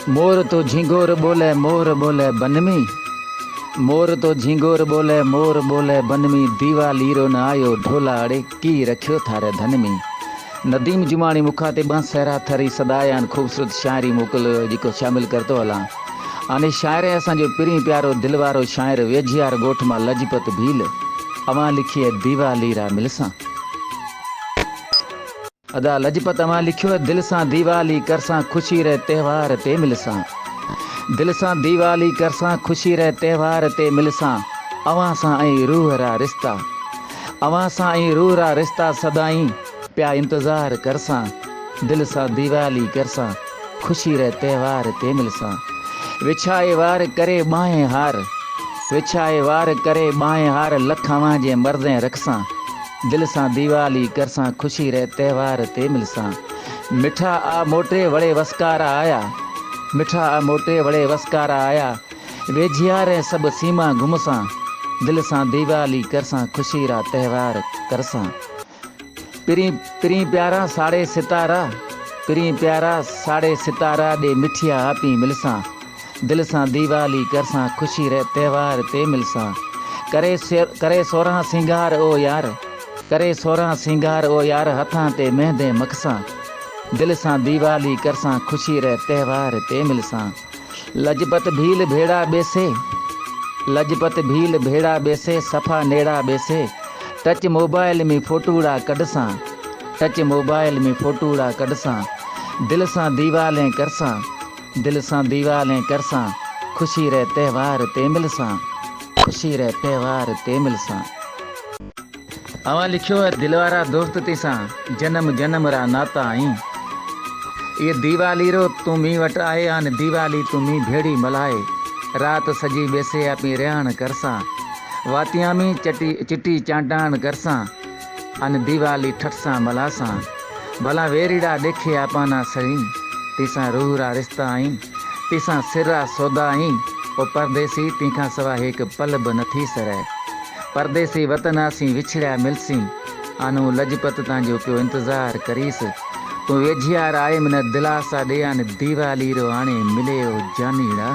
मोर तो झिंगोर बोले मोर बोले बनमी। मोर तो झिंगोर बोले मोर बोले बनमी। दीवा लीरो न आयो ढोला अड़े की रखियो थारे धन में। नदीम जुमाणी मुखा ते ॿ सहरा थरी सदायान ख़ूबसूरत शायरी मोकिल जेको शामिल करतो हलां। अने शायर असांजो पिरी प्यारो दिलवारो शायर वेझियार ॻोठ मां लजपत भील अवां लिखी है दीवा लीरा मिलसां। अदा लजपत अवां लिखियो है दिल सां दीवाली करसां खुशी रे त्योहार ते मिलसां। दिल सां दीवाली करसां खुशी रे त्योहार ते मिलसां। अवां सां ऐं रूह रा रिश्ता अवां सां ऐं रूह रा रिश्ता सदाई प्या इंतज़ार करसां। दिल सां दीवाली करसां खुशी रे त्योहार ते मिलसां। विछाए वार करे बाहें हार विछाए वार करे बाहें हार लख अवां जे मर्दे रखसां। दिल सां दीवाली करसां खुशी रे त्योहार ते मिलसां। मिठा आ मोटे वड़े वसकारा आया मिठा आ मोटे वड़े वसकारा आया। वेझिया रे सब सीमा घुमसां। दिल सां दीवाली करसां खुशी रा त्योहार करसां। पिरी पिरी प्यारा साड़े सितारा पिरी प्यारा साड़े सितारा दे मिठिया आपी मिलसां। दिल सां दीवाली करसां खुशी रे त्योहार ते मिलसां। करे सोरहां सिंगार ओ यार करे सोरहां सिंगार ओ यार हथां ते मेहंदे मखसां। दिल सां दीवाली करसां खुशी रे त्योहार ते मिलसां। लजपत भील भेड़ा बेसे लजपत भील भेड़ा बेसे सफ़ा नेड़ा बेसे। टच मोबाइल में फोटूड़ा कढसां टच मोबाइल में फोटूड़ा कढसां। दिल सां दीवालें करसां दिल सां दीवालें करसां खुशी रे त्योहार ते मिलसां खुशी रे त्योहार ते मिलसां। अवां लिखियो है दिलवारा दोस्त तीसां जन्म जन्म रा नाता आई। ये दीवाली रो तू मी वट आए अन दीवाली तू मी भेड़ी मलाए। रात सजी बेसे अपनी रेहान करसां वातिया में चिट्टी चांटान करसां। अन दीवाली ठटसां मलासां भला वेरीड़ा देखे आपाना सही। तीसां रूह रा रिश्ता आई तीसां सिरा सौदा आई। ओ परदेसी तीखा सवा एक पल ब नथी सरे। परदेसी वतनासी विछड़िया मिलसी। आनू लजपत तांजो पियो इंतज़ार करीस। तू वेझियार आए मन दिलासा ॾे अन दीवाली रो आणे मिले ओ जानीड़ा।